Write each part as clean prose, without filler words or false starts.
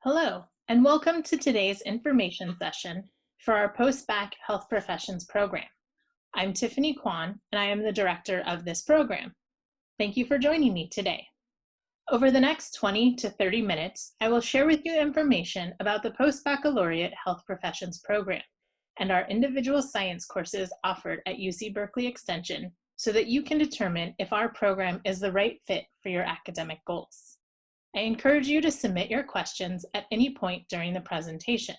Hello, and welcome to today's information session for our Post-Bac Health Professions program. I'm Tiffany Kwan, and I am the director of this program. Thank you for joining me today. Over the next 20 to 30 minutes, I will share with you information about the Post-Baccalaureate Health Professions program and our individual science courses offered at UC Berkeley Extension so that you can determine if our program is the right fit for your academic goals. I encourage you to submit your questions at any point during the presentation.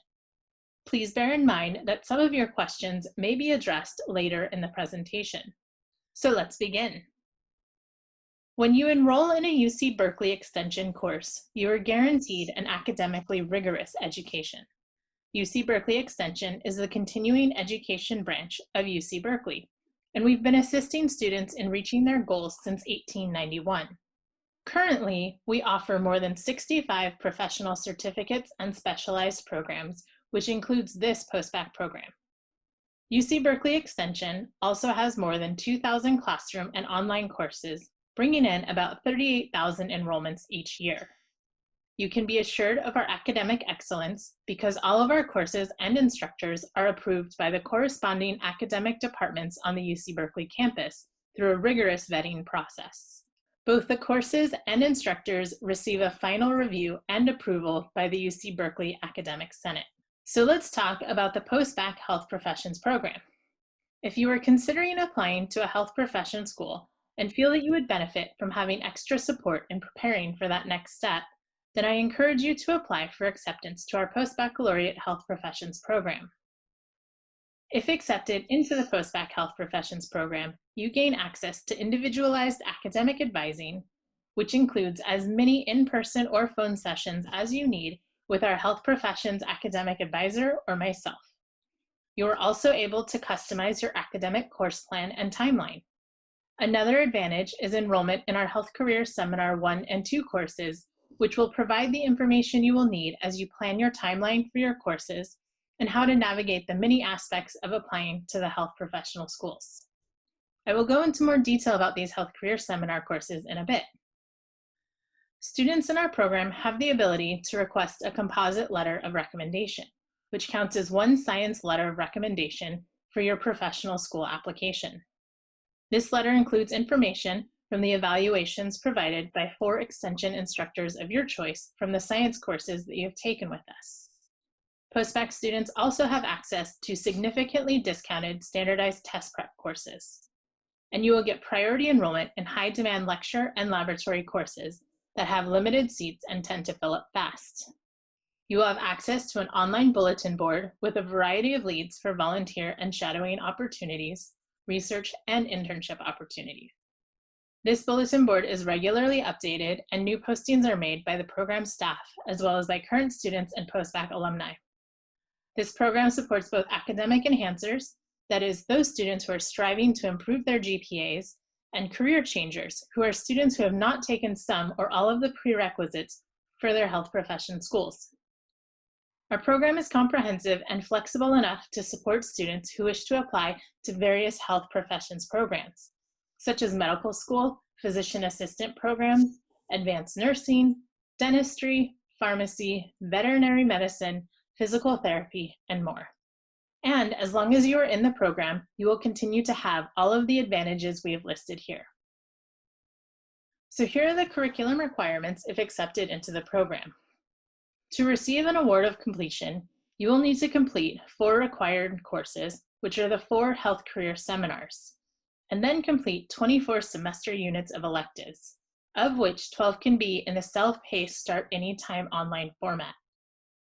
Please bear in mind that some of your questions may be addressed later in the presentation. So let's begin. When you enroll in a UC Berkeley Extension course, you are guaranteed an academically rigorous education. UC Berkeley Extension is the continuing education branch of UC Berkeley, and we've been assisting students in reaching their goals since 1891. Currently, we offer more than 65 professional certificates and specialized programs, which includes this post-bac program. UC Berkeley Extension also has more than 2,000 classroom and online courses, bringing in about 38,000 enrollments each year. You can be assured of our academic excellence because all of our courses and instructors are approved by the corresponding academic departments on the UC Berkeley campus through a rigorous vetting process. Both the courses and instructors receive a final review and approval by the UC Berkeley Academic Senate. So let's talk about the Post-Bac Health Professions program. If you are considering applying to a health profession school and feel that you would benefit from having extra support in preparing for that next step, then I encourage you to apply for acceptance to our Post-Baccalaureate Health Professions program. If accepted into the Post-Bac Health Professions program, you gain access to individualized academic advising, which includes as many in-person or phone sessions as you need with our Health Professions academic advisor or myself. You are also able to customize your academic course plan and timeline. Another advantage is enrollment in our Health Career Seminar 1 and 2 courses, which will provide the information you will need as you plan your timeline for your courses and how to navigate the many aspects of applying to the health professional schools. I will go into more detail about these health career seminar courses in a bit. Students in our program have the ability to request a composite letter of recommendation, which counts as one science letter of recommendation for your professional school application. This letter includes information from the evaluations provided by 4 extension instructors of your choice from the science courses that you have taken with us. Post-bac students also have access to significantly discounted standardized test prep courses, and you will get priority enrollment in high-demand lecture and laboratory courses that have limited seats and tend to fill up fast. You will have access to an online bulletin board with a variety of leads for volunteer and shadowing opportunities, research, and internship opportunities. This bulletin board is regularly updated, and new postings are made by the program staff as well as by current students and post-bac alumni. This program supports both academic enhancers, that is, those students who are striving to improve their GPAs, and career changers, who are students who have not taken some or all of the prerequisites for their health profession schools. Our program is comprehensive and flexible enough to support students who wish to apply to various health professions programs, such as medical school, physician assistant programs, advanced nursing, dentistry, pharmacy, veterinary medicine, physical therapy, and more. And as long as you are in the program, you will continue to have all of the advantages we have listed here. So here are the curriculum requirements if accepted into the program. To receive an award of completion, you will need to complete 4 required courses, which are the 4 health career seminars, and then complete 24 semester units of electives, of which 12 can be in the self-paced Start Anytime online format.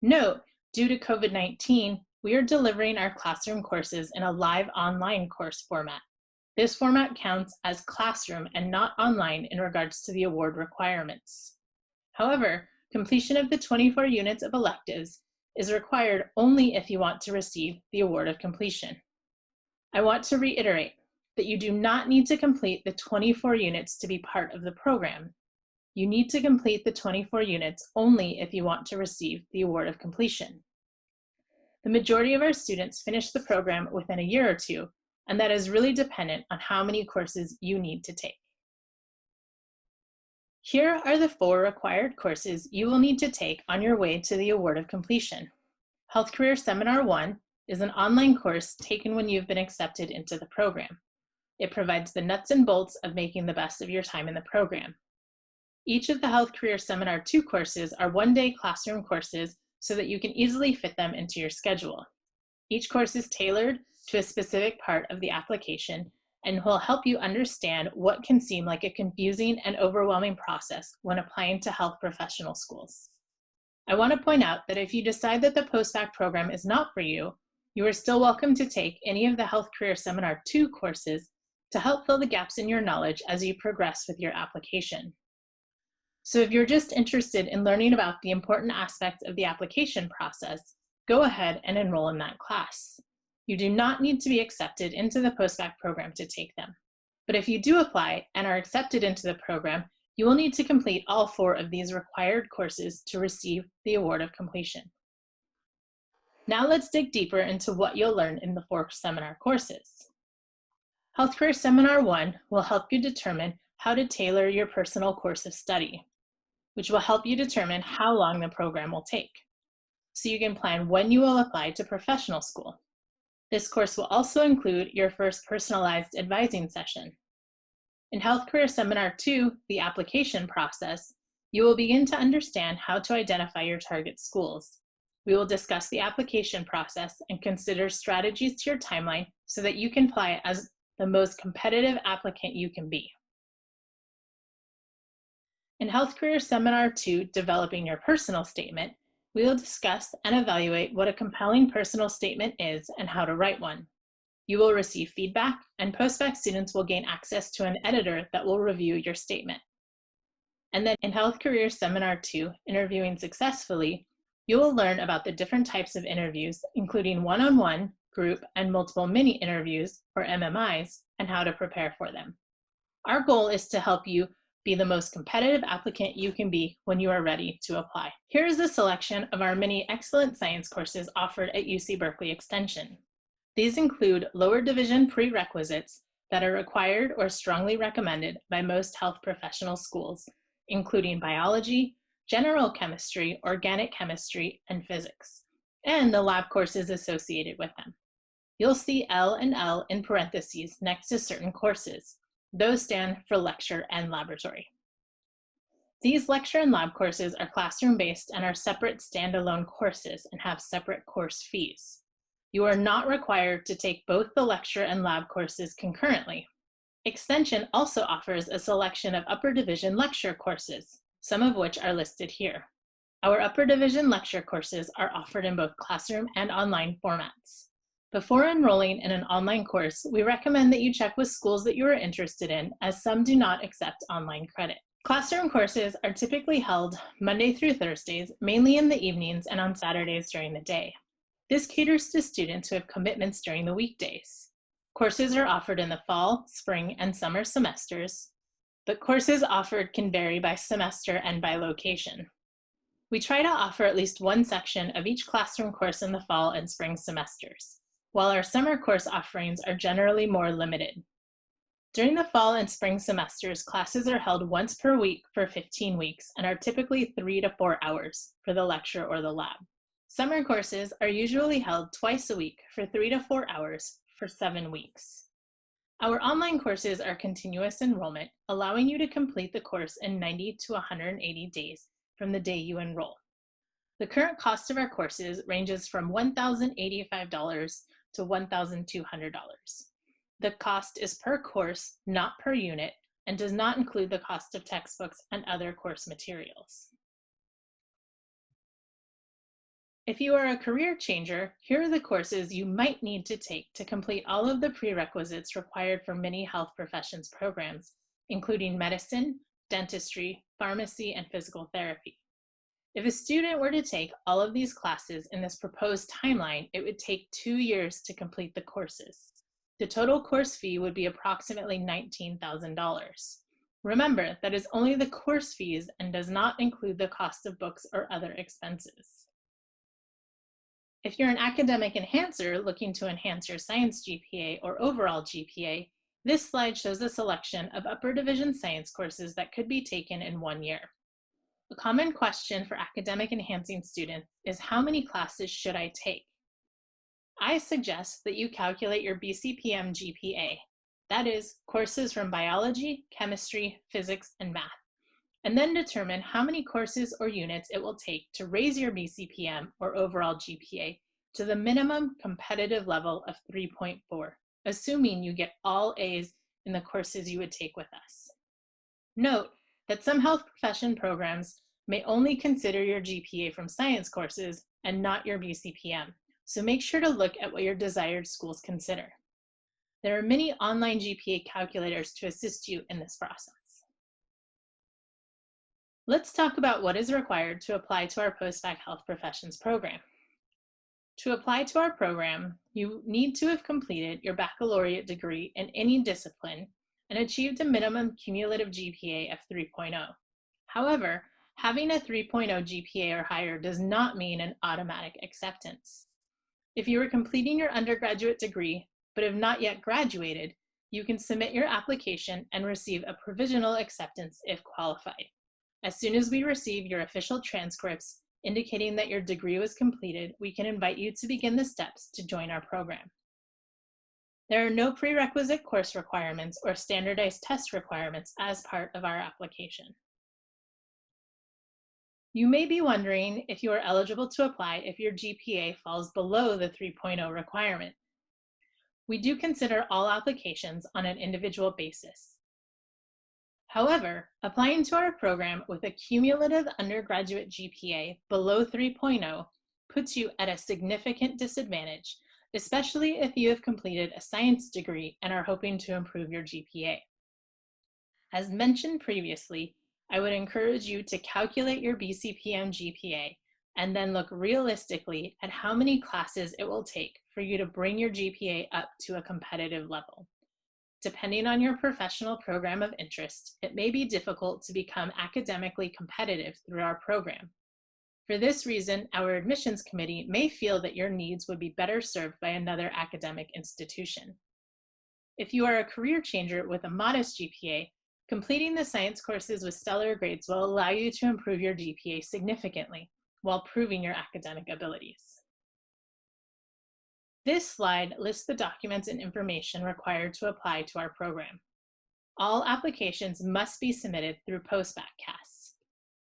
Note, due to COVID-19, we are delivering our classroom courses in a live online course format. This format counts as classroom and not online in regards to the award requirements. However, completion of the 24 units of electives is required only if you want to receive the award of completion. I want to reiterate that you do not need to complete the 24 units to be part of the program. You need to complete the 24 units only if you want to receive the award of completion. The majority of our students finish the program within a year or 2, and that is really dependent on how many courses you need to take. Here are the 4 required courses you will need to take on your way to the award of completion. Health Career Seminar 1 is an online course taken when you've been accepted into the program. It provides the nuts and bolts of making the best of your time in the program. Each of the Health Career Seminar 2 courses are one-day classroom courses so that you can easily fit them into your schedule. Each course is tailored to a specific part of the application and will help you understand what can seem like a confusing and overwhelming process when applying to health professional schools. I want to point out that if you decide that the post-bac program is not for you, you are still welcome to take any of the Health Career Seminar 2 courses to help fill the gaps in your knowledge as you progress with your application. So if you're just interested in learning about the important aspects of the application process, go ahead and enroll in that class. You do not need to be accepted into the post-bac program to take them. But if you do apply and are accepted into the program, you will need to complete all 4 of these required courses to receive the award of completion. Now let's dig deeper into what you'll learn in the 4 seminar courses. Health Career Seminar 1 will help you determine how to tailor your personal course of study, which will help you determine how long the program will take, so you can plan when you will apply to professional school. This course will also include your first personalized advising session. In Health Career Seminar 2, the application process, you will begin to understand how to identify your target schools. We will discuss the application process and consider strategies to your timeline so that you can apply as the most competitive applicant you can be. In Health Career Seminar 2, Developing Your Personal Statement, we will discuss and evaluate what a compelling personal statement is and how to write one. You will receive feedback, and post-bac students will gain access to an editor that will review your statement. And then in Health Career Seminar 2, Interviewing Successfully, you will learn about the different types of interviews, including one-on-one, group, and multiple mini interviews, or MMIs, and how to prepare for them. Our goal is to help you be the most competitive applicant you can be when you are ready to apply. Here is a selection of our many excellent science courses offered at UC Berkeley Extension. These include lower division prerequisites that are required or strongly recommended by most health professional schools, including biology, general chemistry, organic chemistry, and physics, and the lab courses associated with them. You'll see L and L in parentheses next to certain courses. Those stand for lecture and laboratory. These lecture and lab courses are classroom-based and are separate standalone courses and have separate course fees. You are not required to take both the lecture and lab courses concurrently. Extension also offers a selection of upper division lecture courses, some of which are listed here. Our upper division lecture courses are offered in both classroom and online formats. Before enrolling in an online course, we recommend that you check with schools that you are interested in, as some do not accept online credit. Classroom courses are typically held Monday through Thursdays, mainly in the evenings and on Saturdays during the day. This caters to students who have commitments during the weekdays. Courses are offered in the fall, spring, and summer semesters, but courses offered can vary by semester and by location. We try to offer at least one section of each classroom course in the fall and spring semesters, while our summer course offerings are generally more limited. During the fall and spring semesters, classes are held once per week for 15 weeks and are typically 3 to 4 hours for the lecture or the lab. Summer courses are usually held twice a week for 3 to 4 hours for 7 weeks. Our online courses are continuous enrollment, allowing you to complete the course in 90 to 180 days from the day you enroll. The current cost of our courses ranges from $1,085 to $1,200. The cost is per course, not per unit, and does not include the cost of textbooks and other course materials. If you are a career changer, here are the courses you might need to take to complete all of the prerequisites required for many health professions programs, including medicine, dentistry, pharmacy, and physical therapy. If a student were to take all of these classes in this proposed timeline, it would take 2 years to complete the courses. The total course fee would be approximately $19,000. Remember, that is only the course fees and does not include the cost of books or other expenses. If you're an academic enhancer looking to enhance your science GPA or overall GPA, This slide shows a selection of upper division science courses that could be taken in 1 year. A common question for academic enhancing students is, how many classes should I take? I suggest that you calculate your BCPM GPA, that is, courses from biology, chemistry, physics, and math, and then determine how many courses or units it will take to raise your BCPM or overall GPA to the minimum competitive level of 3.4, assuming you get all A's in the courses you would take with us. Note that some health profession programs may only consider your GPA from science courses and not your BCPM, so make sure to look at what your desired schools consider. There are many online GPA calculators to assist you in this process. Let's talk about what is required to apply to our Post-Bac Health Professions program. To apply to our program, you need to have completed your baccalaureate degree in any discipline and achieved a minimum cumulative GPA of 3.0. However, having a 3.0 GPA or higher does not mean an automatic acceptance. If you are completing your undergraduate degree but have not yet graduated, you can submit your application and receive a provisional acceptance if qualified. As soon as we receive your official transcripts indicating that your degree was completed, we can invite you to begin the steps to join our program. There are no prerequisite course requirements or standardized test requirements as part of our application. You may be wondering if you are eligible to apply if your GPA falls below the 3.0 requirement. We do consider all applications on an individual basis. However, applying to our program with a cumulative undergraduate GPA below 3.0 puts you at a significant disadvantage, especially if you have completed a science degree and are hoping to improve your GPA. As mentioned previously, I would encourage you to calculate your BCPM GPA and then look realistically at how many classes it will take for you to bring your GPA up to a competitive level. Depending on your professional program of interest, it may be difficult to become academically competitive through our program. For this reason, our admissions committee may feel that your needs would be better served by another academic institution. If you are a career changer with a modest GPA, completing the science courses with stellar grades will allow you to improve your GPA significantly while proving your academic abilities. This slide lists the documents and information required to apply to our program. All applications must be submitted through Post-Baccalaureate.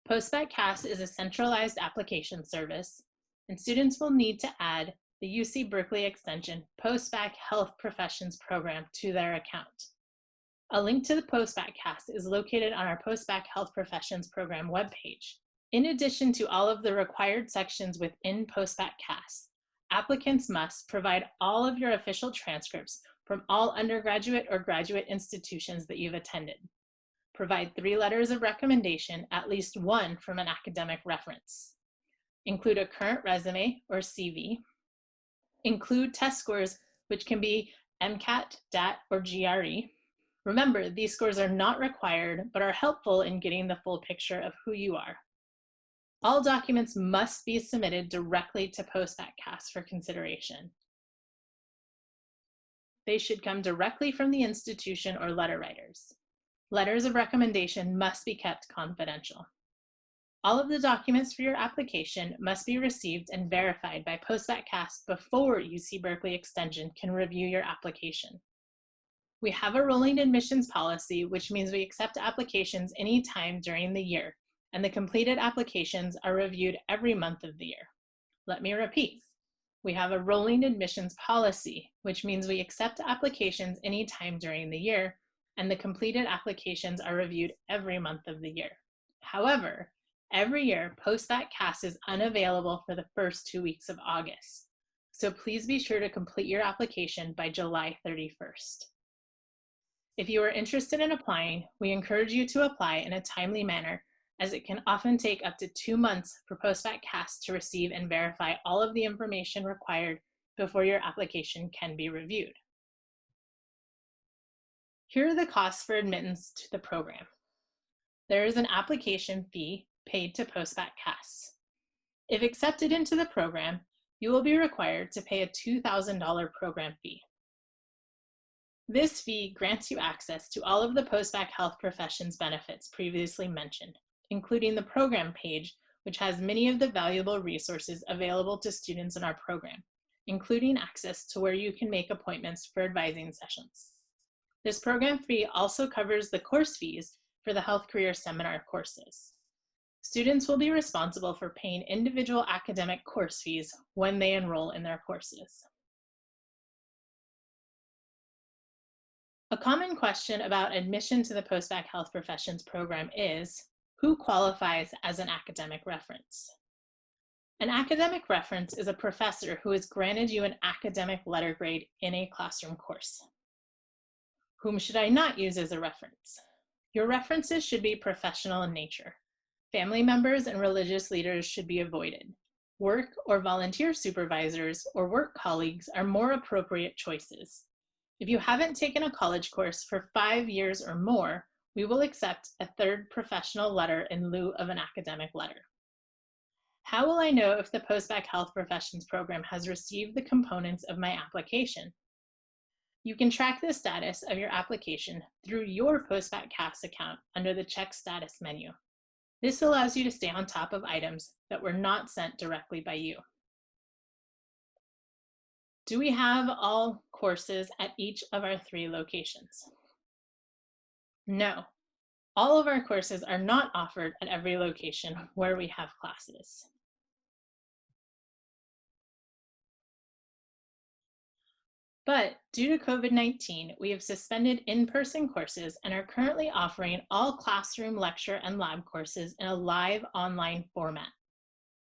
Post-Baccalaureate is a centralized application service, and students will need to add the UC Berkeley Extension Post-Bac Health Professions program to their account. A link to the Post-Baccalaureate is located on our Post-Bac Health Professions program webpage. In addition to all of the required sections within Post-Baccalaureate, applicants must provide all of your official transcripts from all undergraduate or graduate institutions that you've attended. Provide 3 letters of recommendation, at least 1 from an academic reference. Include a current resume or CV. Include test scores, which can be MCAT, DAT, or GRE. Remember, these scores are not required, but are helpful in getting the full picture of who you are. All documents must be submitted directly to Post-Baccalaureate for consideration. They should come directly from the institution or letter writers. Letters of recommendation must be kept confidential. All of the documents for your application must be received and verified by Post-Baccalaureate before UC Berkeley Extension can review your application. We have a rolling admissions policy, which means we accept applications anytime during the year, and the completed applications are reviewed every month of the year. Let me repeat. We have a rolling admissions policy, which means we accept applications anytime during the year, and the completed applications are reviewed every month of the year. However, every year, Post-Baccalaureate is unavailable for the first 2 weeks of August. So please be sure to complete your application by July 31st. If you are interested in applying, we encourage you to apply in a timely manner, as it can often take up to 2 months for Post-Baccalaureate to receive and verify all of the information required before your application can be reviewed. Here are the costs for admittance to the program. There is an application fee paid to Post-Baccalaureate. If accepted into the program, you will be required to pay a $2,000 program fee. This fee grants you access to all of the post-bac health professions benefits previously mentioned, including the program page, which has many of the valuable resources available to students in our program, including access to where you can make appointments for advising sessions. This program fee also covers the course fees for the health career seminar courses. Students will be responsible for paying individual academic course fees when they enroll in their courses. A common question about admission to the Post-Bac Health Professions program is, who qualifies as an academic reference? An academic reference is a professor who has granted you an academic letter grade in a classroom course. Whom should I not use as a reference? Your references should be professional in nature. Family members and religious leaders should be avoided. Work or volunteer supervisors or work colleagues are more appropriate choices. If you haven't taken a college course for 5 years or more, we will accept a third professional letter in lieu of an academic letter. How will I know if the Post-Bac Health Professions program has received the components of my application? You can track the status of your application through your Post-Bac CAS account under the Check Status menu. This allows you to stay on top of items that were not sent directly by you. Do we have all courses at each of our 3 locations? No. All of our courses are not offered at every location where we have classes. But due to COVID-19, we have suspended in-person courses and are currently offering all classroom, lecture, and lab courses in a live online format.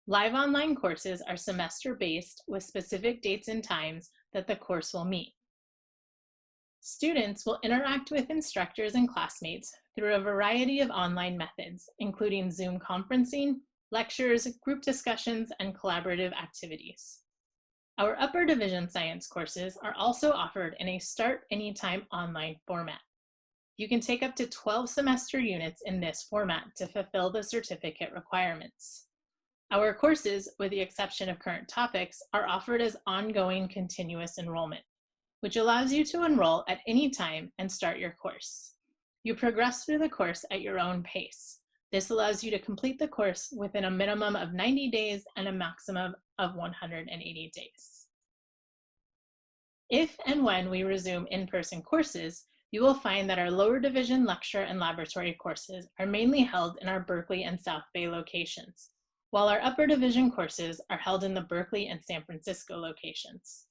Live online courses are semester-based with specific dates and times that the course will meet. Students will interact with instructors and classmates through a variety of online methods, including Zoom conferencing, lectures, group discussions, and collaborative activities. Our upper division science courses are also offered in a Start Anytime online format. You can take up to 12 semester units in this format to fulfill the certificate requirements. Our courses, with the exception of current topics, are offered as ongoing continuous enrollment, which allows you to enroll at any time and start your course. You progress through the course at your own pace. This allows you to complete the course within a minimum of 90 days and a maximum of 180 days. If and when we resume in-person courses, you will find that our lower division lecture and laboratory courses are mainly held in our Berkeley and South Bay locations, while our upper division courses are held in the Berkeley and San Francisco locations.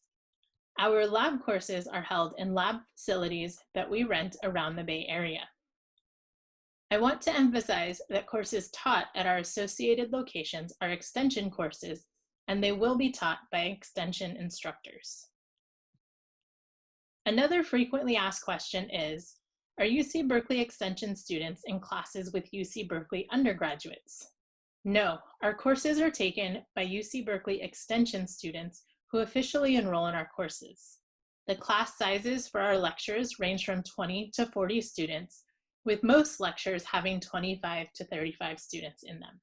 Our lab courses are held in lab facilities that we rent around the Bay Area. I want to emphasize that courses taught at our associated locations are extension courses, and they will be taught by extension instructors. Another frequently asked question is, are UC Berkeley Extension students in classes with UC Berkeley undergraduates? No, our courses are taken by UC Berkeley Extension students who officially enroll in our courses. The class sizes for our lectures range from 20 to 40 students, with most lectures having 25 to 35 students in them.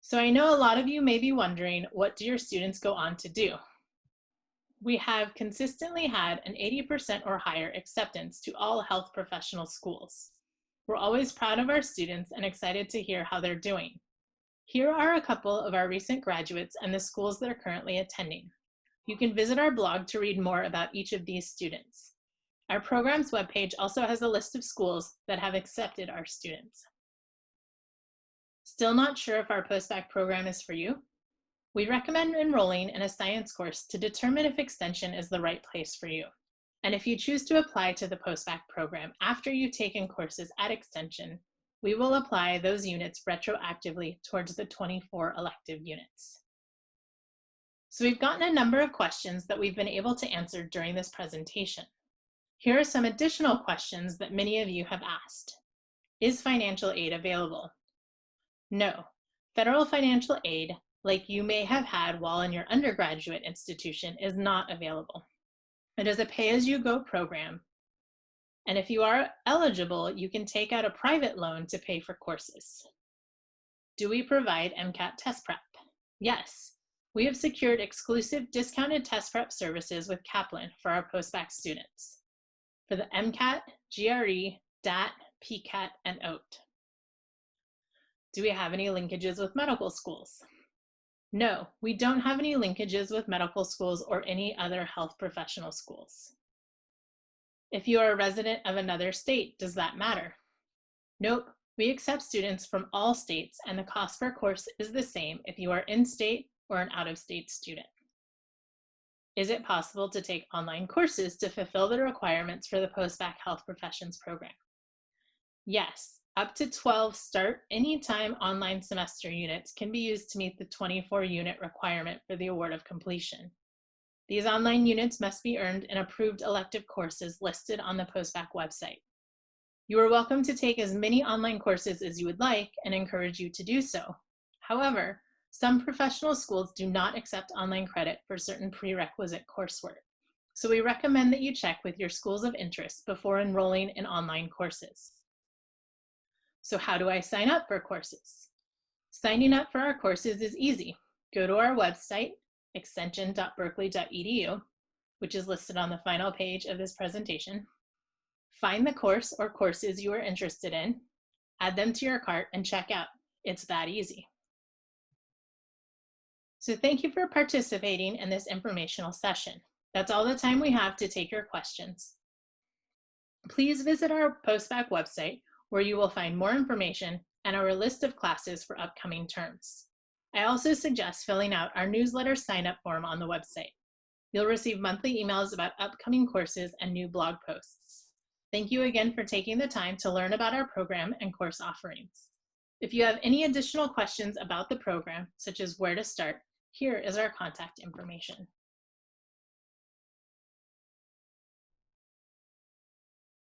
So I know a lot of you may be wondering, what do your students go on to do? We have consistently had an 80% or higher acceptance to all health professional schools. We're always proud of our students and excited to hear how they're doing. Here are a couple of our recent graduates and the schools they're currently attending. You can visit our blog to read more about each of these students. Our program's webpage also has a list of schools that have accepted our students. Still not sure if our post-bac program is for you? We recommend enrolling in a science course to determine if extension is the right place for you. And if you choose to apply to the post-bac program after you've taken courses at extension, we will apply those units retroactively towards the 24 elective units. So we've gotten a number of questions that we've been able to answer during this presentation. Here are some additional questions that many of you have asked. Is financial aid available? No. Federal financial aid, like you may have had while in your undergraduate institution, is not available. It is a pay-as-you-go program, and if you are eligible, you can take out a private loan to pay for courses. Do we provide MCAT test prep? Yes. we have secured exclusive discounted test prep services with Kaplan for our post-bac students for the MCAT, GRE, DAT, PCAT, and OAT. Do we have any linkages with medical schools? No, we don't have any linkages with medical schools or any other health professional schools. If you are a resident of another state, does that matter? Nope, we accept students from all states and the cost per course is the same if you are in-state or an out-of-state student. Is it possible to take online courses to fulfill the requirements for the Post-Bac Health Professions program? Yes, up to 12 start anytime online semester units can be used to meet the 24-unit requirement for the award of completion. These online units must be earned in approved elective courses listed on the Post-Bac website. You are welcome to take as many online courses as you would like and encourage you to do so. However, some professional schools do not accept online credit for certain prerequisite coursework, so we recommend that you check with your schools of interest before enrolling in online courses. So how do I sign up for courses? Signing up for our courses is easy. Go to our website, extension.berkeley.edu, which is listed on the final page of this presentation. Find the course or courses you are interested in, add them to your cart, and check out. It's that easy. So thank you for participating in this informational session. That's all the time we have to take your questions. Please visit our Post-Bac website where you will find more information and our list of classes for upcoming terms. I also suggest filling out our newsletter sign-up form on the website. You'll receive monthly emails about upcoming courses and new blog posts. Thank you again for taking the time to learn about our program and course offerings. If you have any additional questions about the program, such as where to start, here is our contact information.